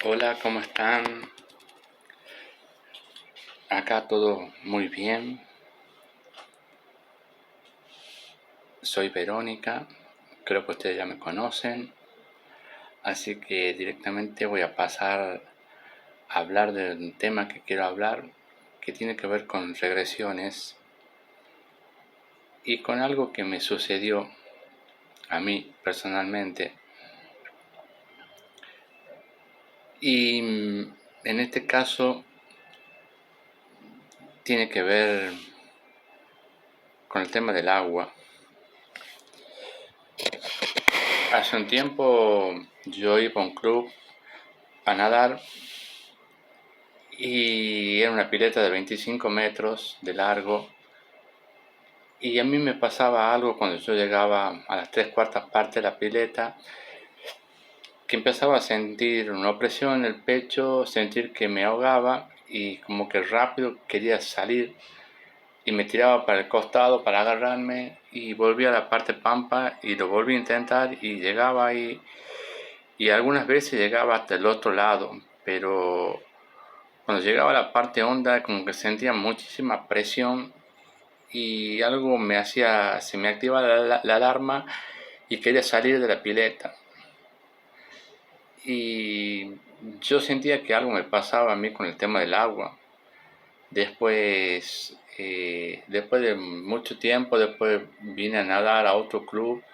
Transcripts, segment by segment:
Hola, ¿cómo están? Acá todo muy bien. Soy Verónica, creo que ustedes ya me conocen, así que directamente voy a pasar a hablar del tema que quiero hablar, que tiene que ver con regresiones y con algo que me sucedió a mí personalmente. Y en este caso tiene que ver con el tema del agua. Hace un tiempo yo iba a un club a nadar y era una pileta de 25 metros de largo, y a mí me pasaba algo cuando yo llegaba a las 3/4 partes de la pileta, que empezaba a sentir una opresión en el pecho, sentir que me ahogaba y como que rápido quería salir y me tiraba para el costado para agarrarme y volvía a la parte pampa y lo volví a intentar y llegaba ahí, y algunas veces llegaba hasta el otro lado, pero cuando llegaba a la parte honda como que sentía muchísima presión y algo me hacía, se me activaba la alarma y quería salir de la pileta. Y yo sentía que algo me pasaba a mí con el tema del agua. Después de mucho tiempo, después vine a nadar a otro club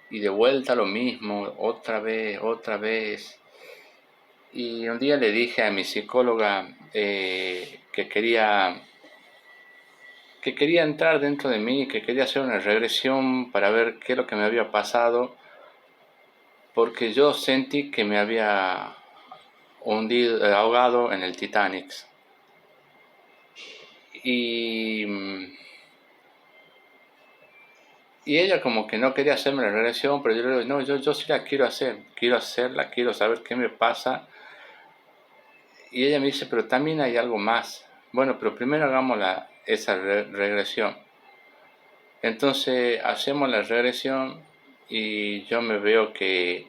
y de vuelta lo mismo, otra vez. Y un día le dije a mi psicóloga que quería entrar dentro de mí, que quería hacer una regresión para ver qué es lo que me había pasado, porque yo sentí que me había ahogado en el Titanic. Y, y ella como que no quería hacerme la regresión, pero yo le digo, no, yo sí la quiero hacer, quiero hacerla, quiero saber qué me pasa. Y ella me dice, pero también hay algo más. Bueno, pero primero hagamos esa regresión. Entonces hacemos la regresión y yo me veo que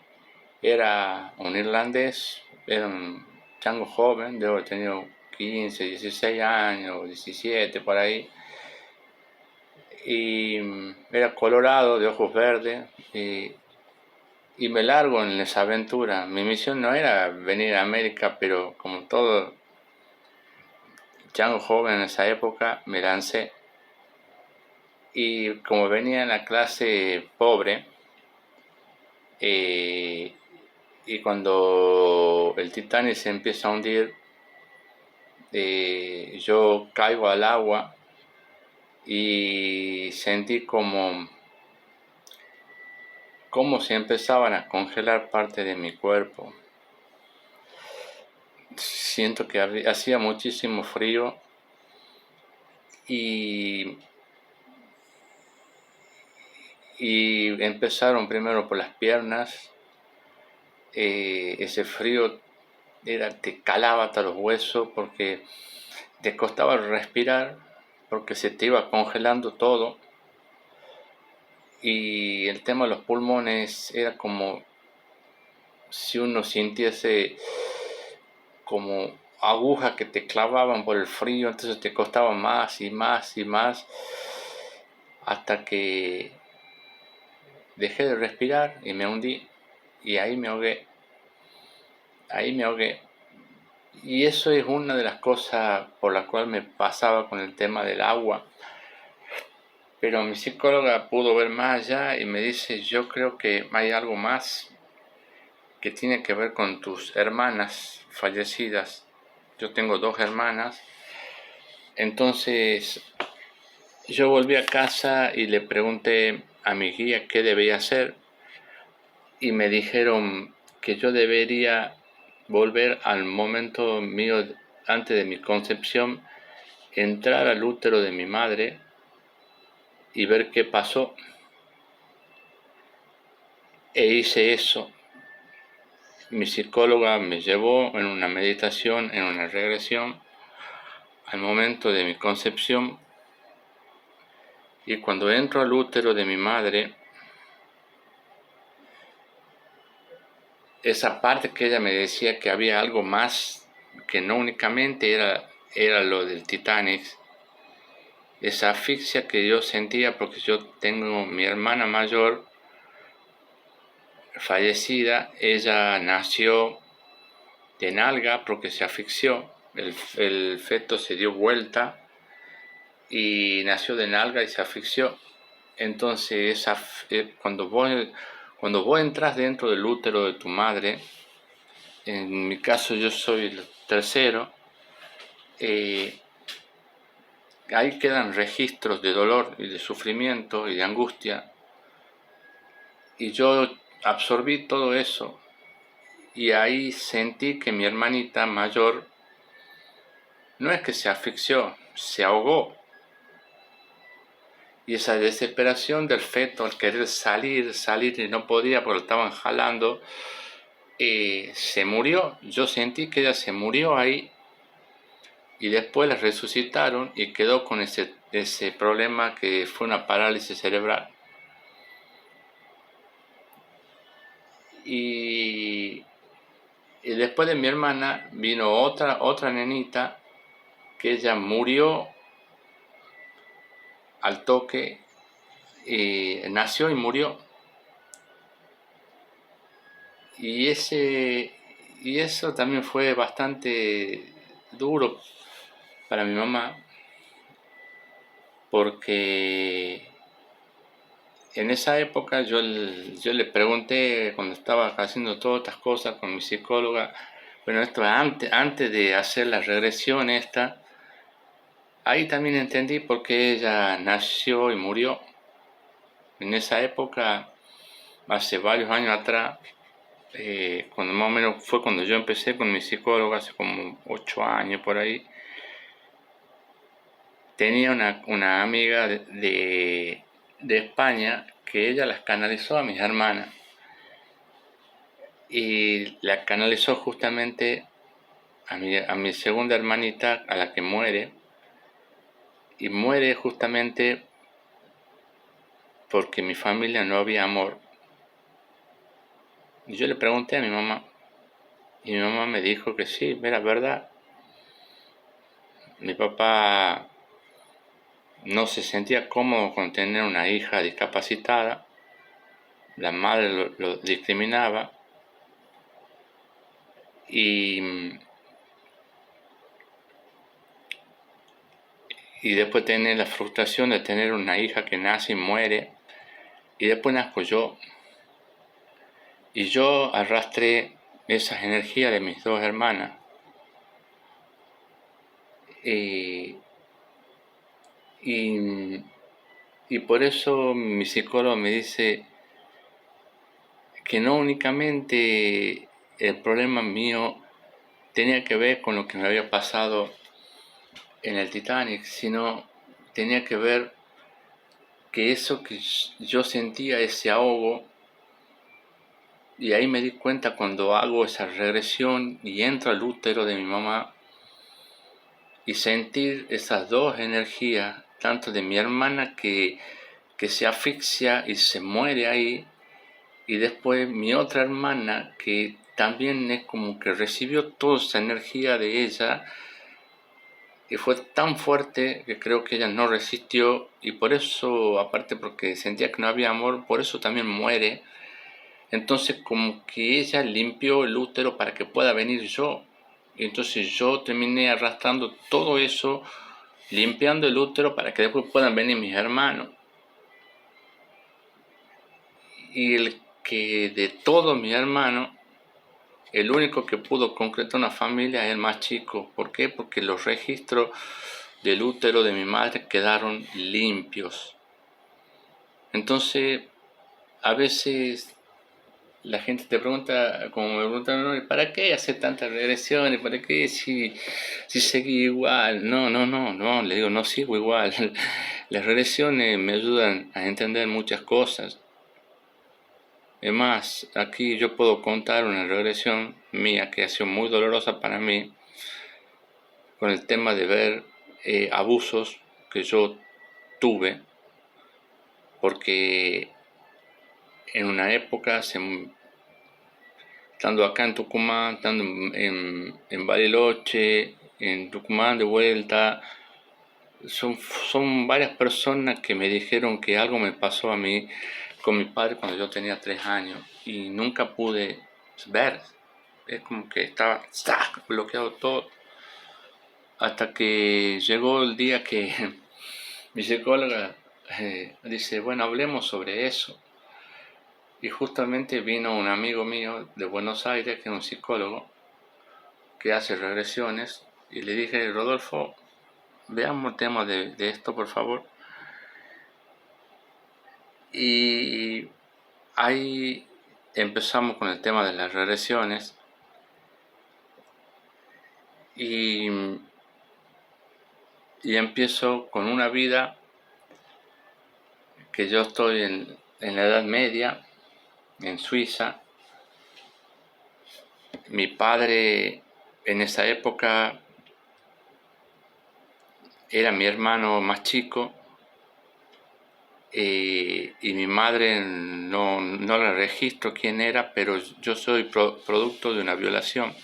era un irlandés, era un chango joven, debo haber tenido 15, 16 años, 17 por ahí, y era colorado, de ojos verdes, y me largo en esa aventura. Mi misión no era venir a América, pero como todo chango joven en esa época, me lancé. Y como venía en la clase pobre, eh, y cuando el Titanic se empieza a hundir, yo caigo al agua y sentí como se empezaban a congelar parte de mi cuerpo. Siento que hacía muchísimo frío y, y empezaron primero por las piernas. Ese frío te calaba hasta los huesos porque te costaba respirar, porque se te iba congelando todo. Y el tema de los pulmones era como si uno sintiese como agujas que te clavaban por el frío, entonces te costaba más y más y más, hasta que dejé de respirar y me hundí, y ahí me ahogué. Y eso es una de las cosas por la cual me pasaba con el tema del agua. Pero mi psicóloga pudo ver más allá y me dice, yo creo que hay algo más que tiene que ver con tus hermanas fallecidas. Yo tengo 2 hermanas. Entonces yo volví a casa y le pregunté a mi guía qué debía hacer, y me dijeron que yo debería volver al momento mío antes de mi concepción, entrar al útero de mi madre y ver qué pasó. E hice eso. Mi psicóloga me llevó en una meditación, en una regresión, al momento de mi concepción, y cuando entro al útero de mi madre, esa parte que ella me decía que había algo más, que no únicamente era lo del Titanic, esa asfixia que yo sentía porque yo tengo mi hermana mayor fallecida, ella nació de nalga porque se asfixió, el feto se dio vuelta y nació de nalga y se asfixió. Entonces, cuando vos entras dentro del útero de tu madre, en mi caso yo soy el tercero, ahí quedan registros de dolor y de sufrimiento y de angustia. Y yo absorbí todo eso. Y ahí sentí que mi hermanita mayor no es que se asfixió, se ahogó. Y esa desesperación del feto al querer salir y no podía porque lo estaban jalando, se murió. Yo sentí que ella se murió ahí y después la resucitaron y quedó con ese problema que fue una parálisis cerebral. Y después de mi hermana vino otra nenita que ella murió al toque, nació y murió. Y eso también fue bastante duro para mi mamá, porque en esa época yo le pregunté, cuando estaba haciendo todas estas cosas con mi psicóloga, bueno, esto antes de hacer la regresión esta, ahí también entendí por qué ella nació y murió. En esa época, hace varios años atrás, cuando más o menos fue cuando yo empecé con mi psicóloga, hace como 8 años por ahí, tenía una amiga de España que ella las canalizó a mis hermanas. Y la canalizó justamente a mi segunda hermanita, a la que muere, y muere justamente porque en mi familia no había amor. Y yo le pregunté a mi mamá, y mi mamá me dijo que sí, era verdad. Mi papá no se sentía cómodo con tener una hija discapacitada, la madre lo discriminaba, y después tener la frustración de tener una hija que nace y muere, y después nazco yo. Y yo arrastré esas energías de mis dos hermanas. Y, y por eso mi psicólogo me dice que no únicamente el problema mío tenía que ver con lo que me había pasado en el Titanic, sino tenía que ver que eso que yo sentía, ese ahogo, y ahí me di cuenta cuando hago esa regresión y entro al útero de mi mamá y sentir esas dos energías, tanto de mi hermana que se asfixia y se muere ahí, y después mi otra hermana que también es como que recibió toda esa energía de ella y fue tan fuerte que creo que ella no resistió, y por eso, aparte porque sentía que no había amor, por eso también muere. Entonces como que ella limpió el útero para que pueda venir yo, y entonces yo terminé arrastrando todo eso, limpiando el útero para que después puedan venir mis hermanos. Y el que de todos mis hermanos, el único que pudo concretar una familia es el más chico. ¿Por qué? Porque los registros del útero de mi madre quedaron limpios. Entonces, a veces la gente te pregunta, como me preguntan, ¿para qué hacer tantas regresiones? ¿Para qué si seguí igual? No, le digo, no sigo igual. Las regresiones me ayudan a entender muchas cosas. Es más, aquí yo puedo contar una regresión mía que ha sido muy dolorosa para mí, con el tema de ver abusos que yo tuve, porque en una época estando acá en Tucumán, estando en Bariloche, en Tucumán de vuelta. Son varias personas que me dijeron que algo me pasó a mí con mi padre cuando yo tenía 3 años y nunca pude ver. Es como que estaba ¡zac! Bloqueado todo. Hasta que llegó el día que mi psicóloga dice, bueno, hablemos sobre eso. Y justamente vino un amigo mío de Buenos Aires, que es un psicólogo, que hace regresiones, y le dije, Rodolfo, veamos el tema de esto, por favor. Y ahí empezamos con el tema de las regresiones y empiezo con una vida que yo estoy en la Edad Media, en Suiza. Mi padre en esa época era mi hermano más chico y mi madre no la registro quién era, pero yo soy producto de una violación.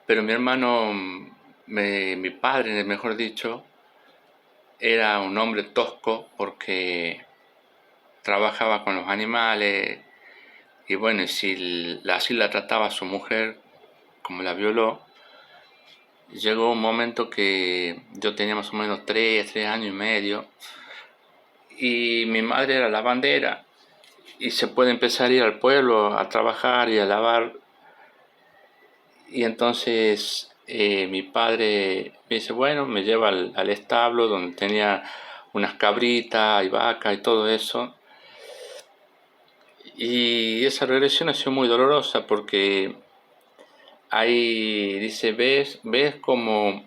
Pero mi hermano, mi padre, mejor dicho, era un hombre tosco porque trabajaba con los animales y bueno, si así la trataba a su mujer, como la violó, llegó un momento que yo tenía más o menos 3 años y medio y mi madre era lavandera y se puede empezar a ir al pueblo a trabajar y a lavar. Y entonces mi padre me dice, bueno, me lleva al establo donde tenía unas cabritas y vacas y todo eso. Y esa regresión ha sido muy dolorosa porque ahí dice, ves cómo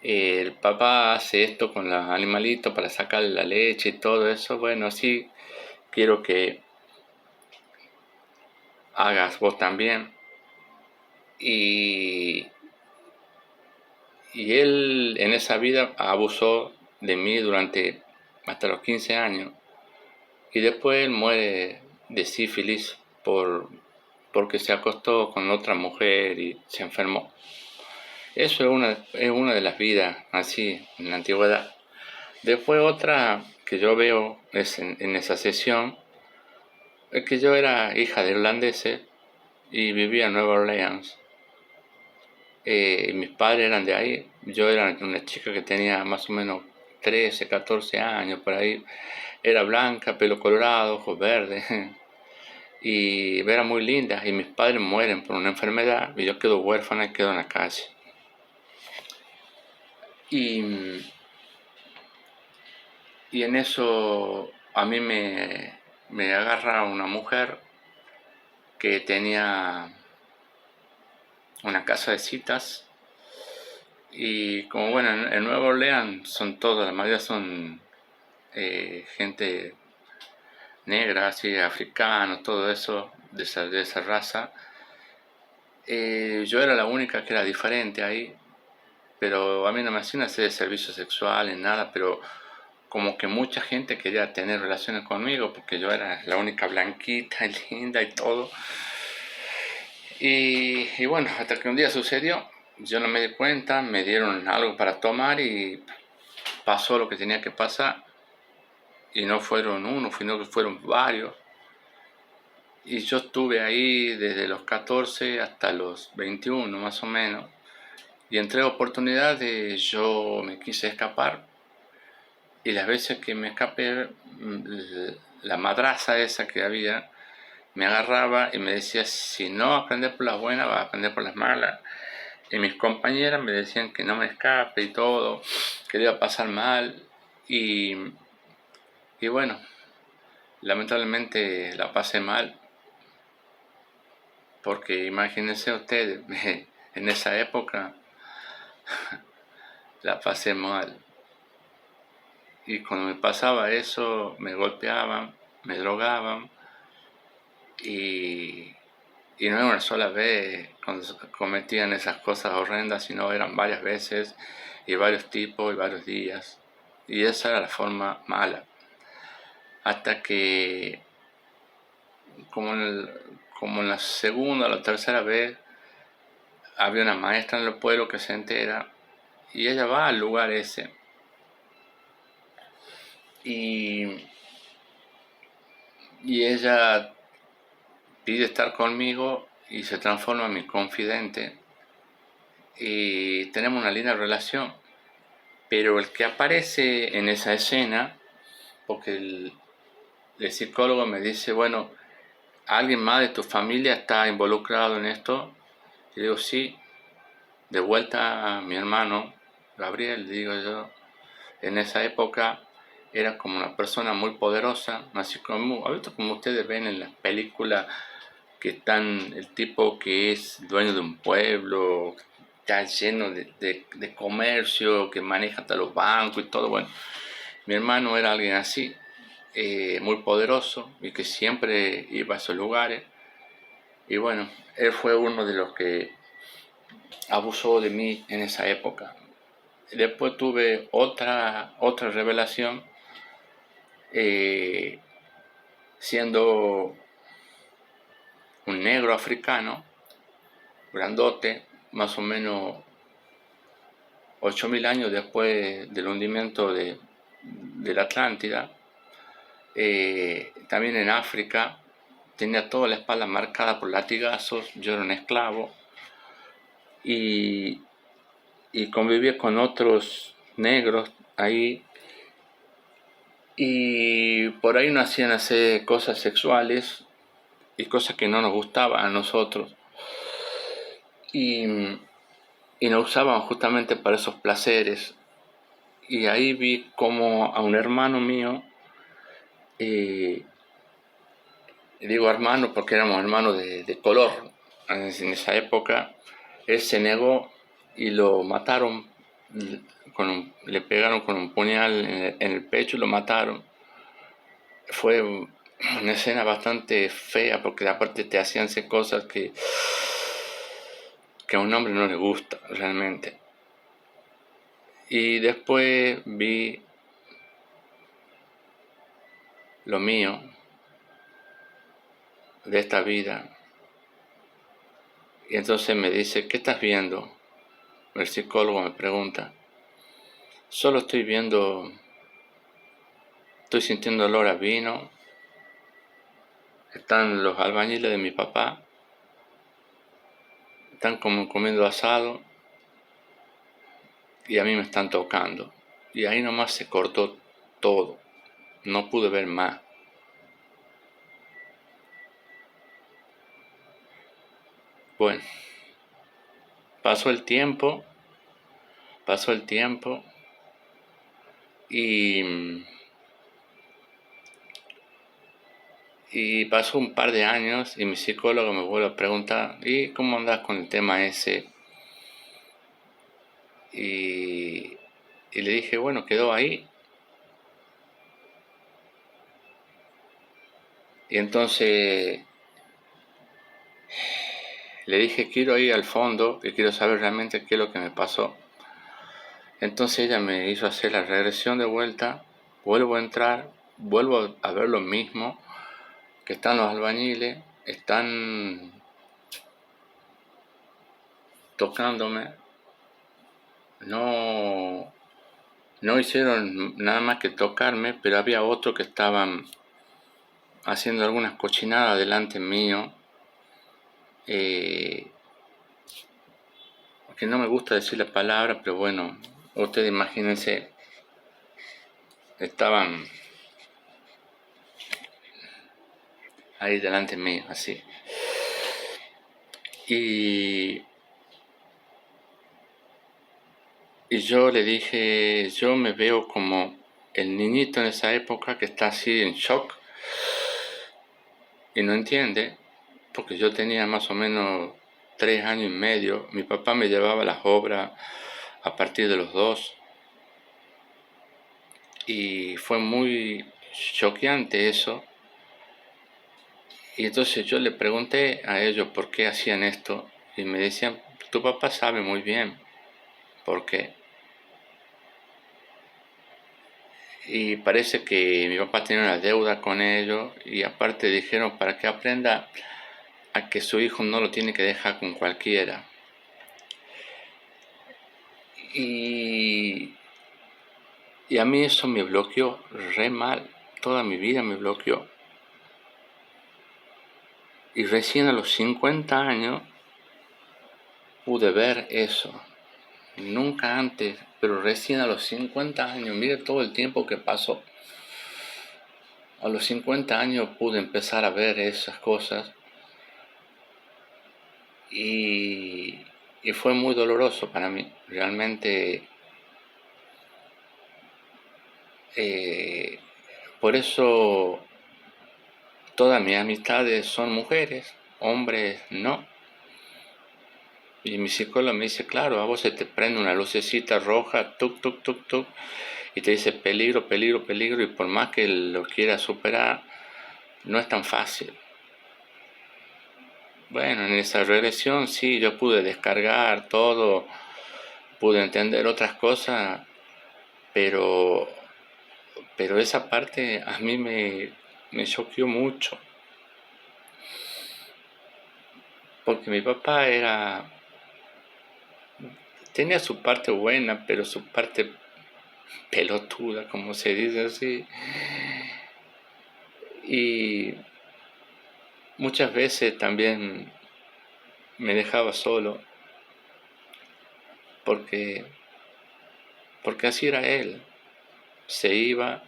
el papá hace esto con los animalitos para sacar la leche y todo eso. Bueno, así quiero que hagas vos también. Y él en esa vida abusó de mí durante hasta los 15 años. Y después él muere de sífilis porque se acostó con otra mujer y se enfermó. Eso es una de las vidas así en la antigüedad. Después otra que yo veo es en esa sesión, es que yo era hija de irlandeses y vivía en Nueva Orleans. Mis padres eran de ahí, yo era una chica que tenía más o menos 13, 14 años, por ahí. Era blanca, pelo colorado, ojos verdes, y era muy linda, y mis padres mueren por una enfermedad, y yo quedo huérfana y quedo en la calle. Y en eso a mí me agarra una mujer que tenía una casa de citas, y como bueno, en Nueva Orleans son todos, la mayoría son gente negra, así, africanos, todo eso, de esa raza. Yo era la única que era diferente ahí, pero a mí no me hacían hacer servicio sexual ni nada, pero como que mucha gente quería tener relaciones conmigo porque yo era la única blanquita y linda y todo. Y bueno, hasta que un día sucedió, yo no me di cuenta, me dieron algo para tomar y pasó lo que tenía que pasar. Y no fueron uno, sino que fueron varios. Y yo estuve ahí desde los 14 hasta los 21 más o menos. Y en 3 oportunidades yo me quise escapar. Y las veces que me escapé, la madraza esa que había me agarraba y me decía, si no aprendes por las buenas, vas a aprender por las malas. Y mis compañeras me decían que no me escape y todo, que le iba a pasar mal. Y bueno, lamentablemente la pasé mal. Porque imagínense ustedes, en esa época la pasé mal. Y cuando me pasaba eso, me golpeaban, me drogaban. Y no era una sola vez cuando cometían esas cosas horrendas, sino eran varias veces y varios tipos y varios días. Y esa era la forma mala. hasta que como en la segunda o la tercera vez había una maestra en el pueblo que se entera y ella va al lugar ese y ella pide estar conmigo y se transforma en mi confidente y tenemos una linda relación, pero el que aparece en esa escena, porque el psicólogo me dice, bueno, ¿alguien más de tu familia está involucrado en esto? Y digo, sí. De vuelta a mi hermano Gabriel, digo yo, en esa época era como una persona muy poderosa, así como, ahorita como ustedes ven en las películas que están el tipo que es dueño de un pueblo, está lleno de comercio, que maneja hasta los bancos y todo. Bueno, mi hermano era alguien así, muy poderoso y que siempre iba a esos lugares. Y bueno, él fue uno de los que abusó de mí en esa época. Después tuve otra revelación, eh, siendo un negro africano, grandote, más o menos 8.000 años después del hundimiento de la Atlántida. También en África, tenía toda la espalda marcada por latigazos, yo era un esclavo y convivía con otros negros ahí y por ahí nos hacían hacer cosas sexuales y cosas que no nos gustaban a nosotros y, nos usaban justamente para esos placeres. Y ahí vi como a un hermano mío, digo hermano porque éramos hermanos de color en esa época, él se negó y lo mataron, le pegaron con un puñal en el pecho y lo mataron. Fue una escena bastante fea porque aparte te hacían hacer cosas que a un hombre no le gusta realmente. Y después vi lo mío de esta vida y entonces me dice, ¿qué estás viendo? El psicólogo me pregunta. Solo estoy sintiendo olor a vino. Están los albañiles de mi papá, están como comiendo asado y a mí me están tocando. Y ahí nomás se cortó todo, no pude ver más. Bueno, pasó el tiempo y pasó un par de años y mi psicólogo me vuelve a preguntar, ¿y cómo andas con el tema ese? Y le dije, bueno, quedó ahí. Y entonces le dije, quiero ir al fondo y quiero saber realmente qué es lo que me pasó. Entonces ella me hizo hacer la regresión de vuelta, vuelvo a entrar, vuelvo a ver lo mismo, que están los albañiles, están tocándome, no hicieron nada más que tocarme, pero había otros que estaban haciendo algunas cochinadas delante mío, que no me gusta decir la palabra, pero bueno, ustedes imagínense, estaban ahí delante mío, así. Y yo le dije, yo me veo como el niñito en esa época que está así en shock y no entiende, porque yo tenía más o menos 3 años y medio. Mi papá me llevaba a las obras a partir de los 2 y fue muy choqueante eso. Y entonces yo le pregunté a ellos por qué hacían esto y me decían, tu papá sabe muy bien por qué. y parece que mi papá tenía una deuda con ellos y aparte dijeron para que aprenda a que su hijo no lo tiene que dejar con cualquiera. Y, y a mí eso me bloqueó re mal, toda mi vida me bloqueó. Y recién a los 50 años pude ver eso. Nunca antes, pero recién a los 50 años, mire todo el tiempo que pasó. A los 50 años pude empezar a ver esas cosas y, y fue muy doloroso para mí. Realmente, por eso todas mis amistades son mujeres, hombres no. Y mi psicólogo me dice, claro, a vos se te prende una lucecita roja, tuk, tuk, tuk, tuk, y te dice peligro, peligro, peligro, y por más que lo quieras superar, no es tan fácil. Bueno, en esa regresión sí, yo pude descargar todo, pude entender otras cosas, pero, pero esa parte a mí me choqueó mucho, porque mi papá tenía su parte buena, pero su parte pelotuda, como se dice así, y muchas veces también me dejaba solo, porque, porque así era él. Se iba,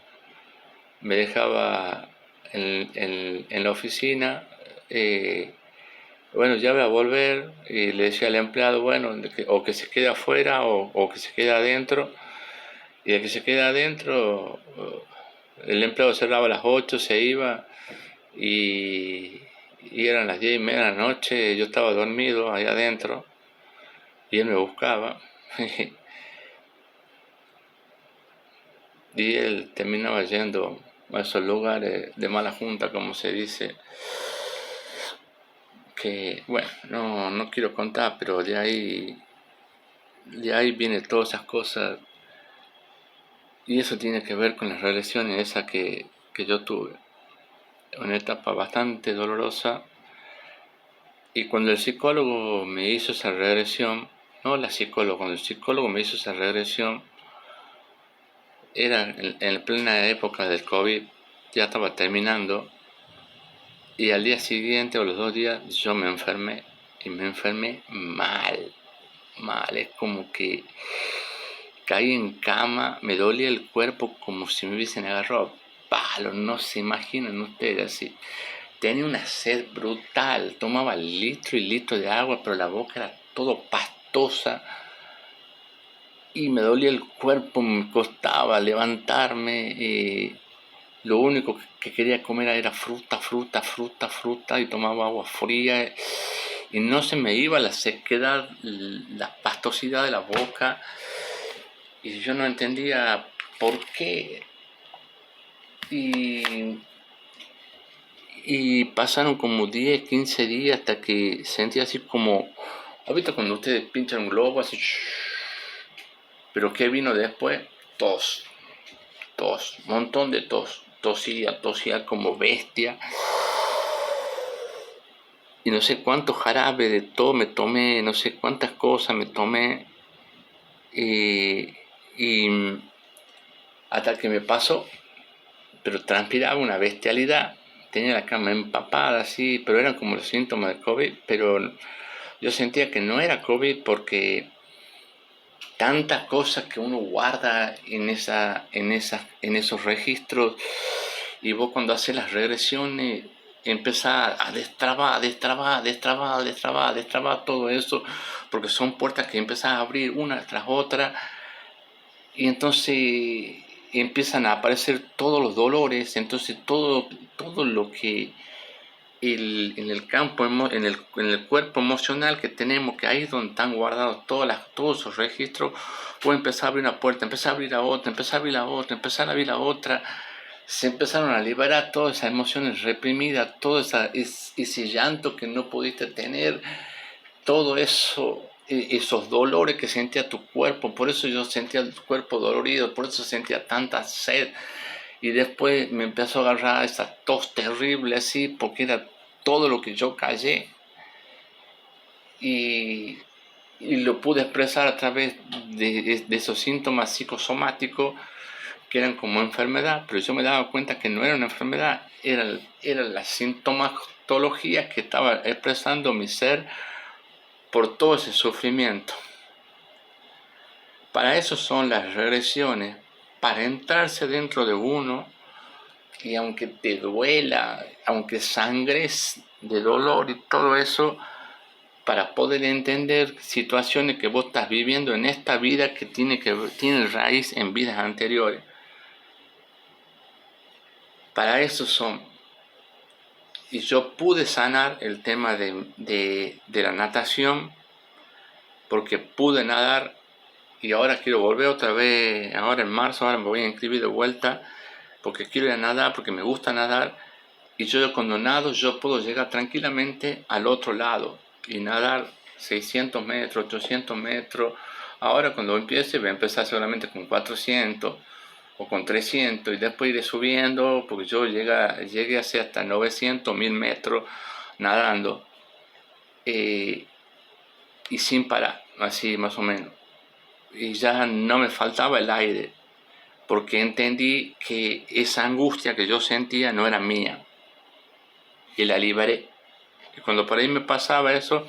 me dejaba en la oficina, bueno, ya voy a volver, y le decía al empleado, bueno, o que se quede afuera o que se quede adentro, y el que se queda adentro, el empleado cerraba a las 8, se iba, y, y eran las 10:30 de la noche, yo estaba dormido ahí adentro, y él me buscaba, y él terminaba yendo a esos lugares de mala junta, como se dice, que, bueno, no quiero contar, pero de ahí vienen todas esas cosas, y eso tiene que ver con las relaciones esas que yo tuve. Una etapa bastante dolorosa, y cuando el psicólogo me hizo esa regresión, no la psicóloga, cuando el psicólogo me hizo esa regresión, era en plena época del COVID, ya estaba terminando, y al día siguiente o los 2 días yo me enfermé, y me enfermé mal, es como que caí en cama, me dolía el cuerpo como si me hubiesen agarrado palo, no se imaginan ustedes así. Tenía una sed brutal, tomaba litro y litro de agua, pero la boca era todo pastosa y me dolía el cuerpo, me costaba levantarme. Lo único que quería comer era fruta, fruta, fruta, fruta, y tomaba agua fría y no se me iba la sequedad, la pastosidad de la boca, y yo no entendía por qué. Y pasaron como 10, 15 días hasta que sentí así como, ahorita cuando ustedes pinchan un globo así, pero ¿qué vino después? Tos, montón de tos, tosía como bestia, y no sé cuántos jarabes de todo me tomé, no sé cuántas cosas me tomé, y hasta que me pasó, pero transpiraba una bestialidad, tenía la cama empapada así, pero eran como los síntomas del COVID, pero yo sentía que no era COVID porque tantas cosas que uno guarda en esos registros, y vos cuando haces las regresiones empezás a destrabar todo eso, porque son puertas que empezás a abrir una tras otra, y entonces empiezan a aparecer todos los dolores, entonces todo lo que en el campo, en el cuerpo emocional que tenemos, que ahí es donde están guardados todos esos registros, pues empezar a abrir una puerta, empezar a abrir la otra, empezar a abrir la otra, empezar a abrir la otra, se empezaron a liberar todas esas emociones reprimidas, todo ese llanto que no pudiste tener, todo eso esos dolores que sentía tu cuerpo. Por eso yo sentía el cuerpo dolorido, por eso sentía tanta sed. Y después me empezó a agarrar esa tos terrible así, porque era todo lo que yo callé. Y lo pude expresar a través de esos síntomas psicosomáticos que eran como enfermedad, pero yo me daba cuenta que no era una enfermedad, era la sintomatología que estaba expresando mi ser por todo ese sufrimiento. Para eso son las regresiones, para entrarse dentro de uno y aunque te duela, aunque sangres de dolor y todo eso, para poder entender situaciones que vos estás viviendo en esta vida que tiene raíz en vidas anteriores. Para eso son. Y yo pude sanar el tema de la natación porque pude nadar y ahora quiero volver otra vez, ahora en marzo, ahora me voy a inscribir de vuelta porque quiero ir a nadar, porque me gusta nadar y yo cuando nado yo puedo llegar tranquilamente al otro lado y nadar 600 metros, 800 metros. Ahora cuando empiece voy a empezar solamente con 400 o con 300 y después iré subiendo porque yo llegué a hacer hasta 900, 1000 metros nadando y sin parar, así más o menos. Y ya no me faltaba el aire porque entendí que esa angustia que yo sentía no era mía y la liberé. Y cuando por ahí me pasaba eso,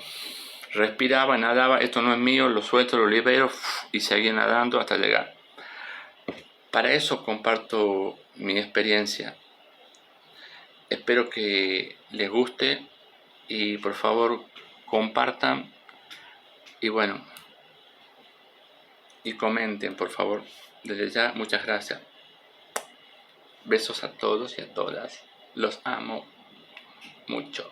respiraba, nadaba, esto no es mío, lo suelto, lo libero y seguía nadando hasta llegar. Para eso comparto mi experiencia. Espero que les guste y por favor compartan y bueno, y comenten por favor. Desde ya, muchas gracias. Besos a todos y a todas. Los amo mucho.